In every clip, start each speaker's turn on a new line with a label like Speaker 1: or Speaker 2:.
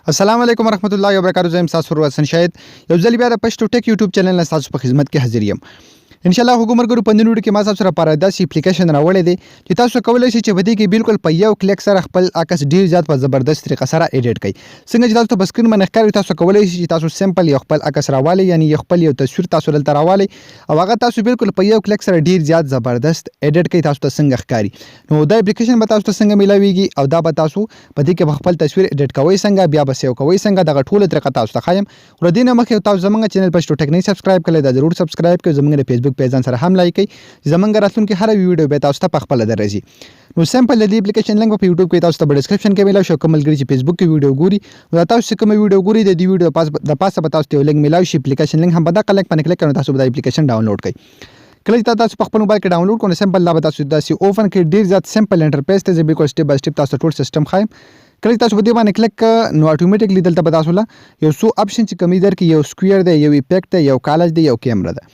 Speaker 1: السلام علیکم ورحمت الله وبرکاته. زم تاسو ور وسن شاید یو ځل بیا د پښتو ټیک یوټیوب چینل نه تاسو په خدمت کې حاضر یم. ان شاء الله حکومت په نن ویډیو کې ما تاسو سره پر داسې اپلیکیشن راوړی دی چې تاسو کولای شئ چې په دې کې بالکل په یو کلیک سره خپل عکس ډیر زیات په زبردست طریقه سره ایډیټ کړئ. څنګه چې تاسو په سکرین باندې ښکاري تاسو کولای شئ چې تاسو سمپل یو خپل عکس راوالئ، یعنی یو خپل یو تصویر تاسو دلته راوالئ او هغه تاسو بالکل په یو کلیک سره ډیر زیات زبردست ایډیټ کړئ. تاسو ته څنګه ښکاري نو دا اپلیکیشن به تاسو ته څنګه ملاويږي او دا به تاسو په دې کې خپل تصویر ایډیټ کوئ څنګه، بیا به سیو کوئ څنګه، دغه ټول طریقه تاسو ته ښایم. ورته مخکې تاسو زموږ چینل پښتو ټیک نه سبسکرایب کړئ، دا ضرور سبسکرایب کړئ. زموږ د فیسبوک پیج سره هم لایک کړئ. زمونږ راتلونکي هر ویډیو به تاسو ته په خپل درځي. نو سمپل د اپلیکیشن لینک په یوټیوب کې تاسو ته په ډسکرپشن کې ملاوي شي. کوم ملګري چې فیسبوک کې ویډیو ګوري نو تاسو کوم ویډیو ګوري د دې ویډیو د پاسه به تاسو ته لینک ملاوي شي. اپلیکیشن لینک هم په دغه لینک باندې کلیک کړئ، تاسو به د اپلیکیشن ډاونلوډ کړئ. کله چې تاسو په خپل موبایل کې ډاونلوډ کړئ سمپل لا به تاسو داسې اوپن کړئ. ډیر زیات سمپل انټرفیس ته بالکل سټپ بای سټپ تاسو ټول سیستم خایم. کله چې تاسو په دې باندې کلیک نو اتوماتیکلی دلته به تاسو لا یو څو اپشن چې کوم در کې یو سکوير دی، یو ایفیکټ دی، یو کالج دی، یو کیمرا ده.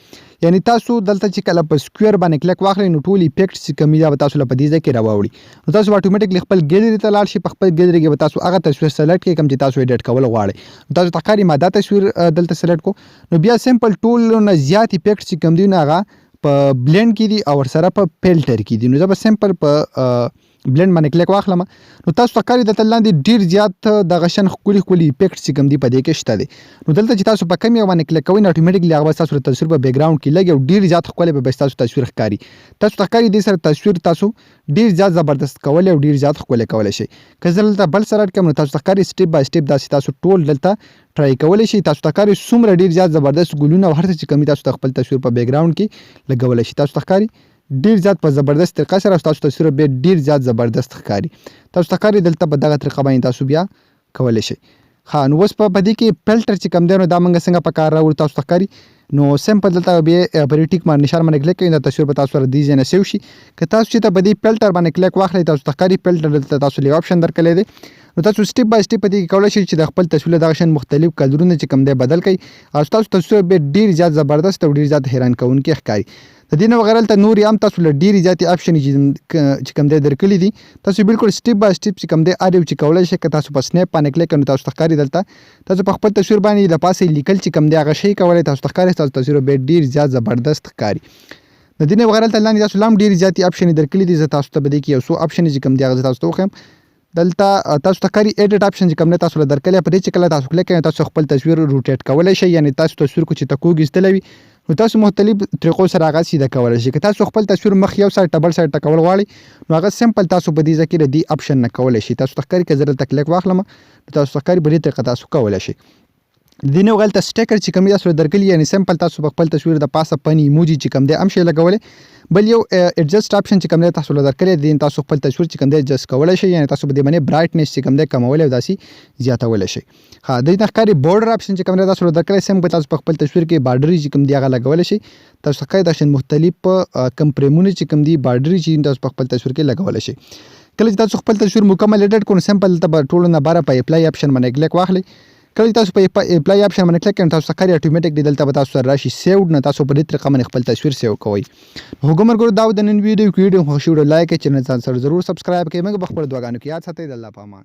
Speaker 1: یعنی تاسو دلته چې کله په سکوير باندې کلیک واخلئ نو ټول ایفیکټ چې کوم دی تاسو له پدې ځای کې راوړي. نو تاسو اتوماتیکلی خپل ګیلری ته لاړ شئ. په خپل ګیلری کې به تاسو هغه تصویر سلیکټ کړئ کوم چې تاسو ایډیټ کول غواړئ. تاسو تخکاری ماده تصویر دلته سلیکټ کو نو بیا سمپل ټول نه زیات ایفیکټ چې کوم دی نه هغه په بلند کې دي او سره په فلټر کې دي. نو زه به سمپل په بلند باندې کلیک واخلم نو تاسو تخکاری دلته لاندې ډیر زیات د غشن خولي ایفیکټ چې کوم دی په دې کې شته دي. نو دلته چې تاسو په کم یو باندې کلیک کوئ نو اتوماتیکلی هغه تاسو تصویر په بیک گراوند کې لګي او ډیر زیات خولي به تاسو تصویر ښکاري. تاسو تخکاری دې سره تصویر تاسو ډیر زیات زبردست کول او ډیر زیات خولي کولای شئ. که دلته بل سره کوم نو تاسو تخکاری سټپ بای سټپ داسې تاسو ټول دلته ټرای کولای شئ. تاسو تخکاری څومره ډیر زیات زبردست ګلونه او هر څه چې کوم تاسو خپل تصویر په بیک گراوند کې لګولای شئ. تاسو تخکاری ډیر زیات په زبردست طریقه سره تاسو تصویر به ډیر زیات زبردست ښکاري. تاسو تخکاری دلته په دغه طریقه باندې تاسو بیا کولای شئ. نو اوس په دې کې فلټر چې کوم دی نو دا موږ څنګه په کار راوړو. تاسو تخکاری نو سمپل دلته بیا پر ټیک باندې نشان باندې کلیک کړئ، دا تصویر به تاسو سره دی ځنه سیو شي. که تاسو چې ته په دې فلټر باندې کلیک واخلئ تاسو تخکاری فلټر دلته تاسو له آپشن درکړی دی. نو تاسو سټپ بای سټپ په دې کې کولای شئ چې د خپل تصویر دغه شان مختلف کلرونه چې کوم دی بدل کړئ او تاسو تصویر به ډیر زیات زبردست او ډیر زیات حیران کوونکی ښکاري. د دې نه بغیر ته نور هم تاسو له ډیر زیات اپشن چې کوم دی درکړي دي تاسو بالکل سټپ بای سټپ چې کوم دی اړ چې کولای شئ. که تاسو په سنیپ باندې کلیک کړئ تاسو تخکاری دلته تاسو په خپل تصویر باندې د پاسه لیکل چې کوم دی هغه شی کولای تاسو تخکاری تاسو تصویر به ډیر زیات زبردست ښکاري. د دې نه بغیر ته لاندې تاسو لام ډیر زیات اپشن درکړي دي. زه تاسو ته بده کې یو څو اپشن چې کوم دی هغه تاسو ته وخم. دلته تاسو تخکاری ایډیټ اپشن چې کوم نه تاسو له درکړي په دې چې کله تاسو کلیک کړئ تاسو خپل تصویر روټیټ کولای شئ. یعنی تاسو تصویر کو چې تکوګ استلوي نو تاسو مختلف طریقو سره هغه سیده کولای شئ. که تاسو خپل تصویر مخ یو سایډ ټبل سایډ ته کول غواړئ نو هغه سمپل تاسو په دې ځکه د دې اپشن نه کولای شئ. تاسو تخکاری که زه دلته کلیک واخلم تاسو تخکاری په دې طریقه تاسو کولای شئ. د دې نه غلطه سټیکر چې کوم تاسو درکړي یعنی سمپل تاسو په خپل تصویر د پاسه پنی ایموجی چې کوم دی هم شي لګولې. بل یو ایڈجسټ اپشن چې کوم دی تاسو درکړي دي تاسو خپل تصویر چې کوم دی ایڈجسټ کولای شئ. یعنی تاسو په دې باندې برایټنس چې کوم دی کمول او داسي زیاتول شئ. د دې تخکاری بورډر اپشن چې کوم دی تاسو درکړي سم په تاسو په خپل تصویر کې بارډر چې کوم دی هغه لګول شئ. تاسو ښکاري د مختلف کم پریمونه چې کوم دی بارډر چې تاسو په خپل تصویر کې لګول شئ. کله چې تاسو خپل تصویر مکمل ایډیټ کړئ سمپل ته ټول نه بار په اپلای اپشن باندې کلیک واخلئ. کله تاسو په اپلای اپشن باندې کلیک کړئ تاسو ښکاري اتوماتیکلی دلته به تاسو سره راشي سیوډ نه تاسو په دې طریقه باندې خپل تصویر سیو کوئ. حکومت دا د نن ویډیو خوښ ویډیو لایک کړئ، چینل سره ضرور سبسکرایب کړئ. موږ په خپل دعاګانو کې یاد ساتئ. د الله په امان.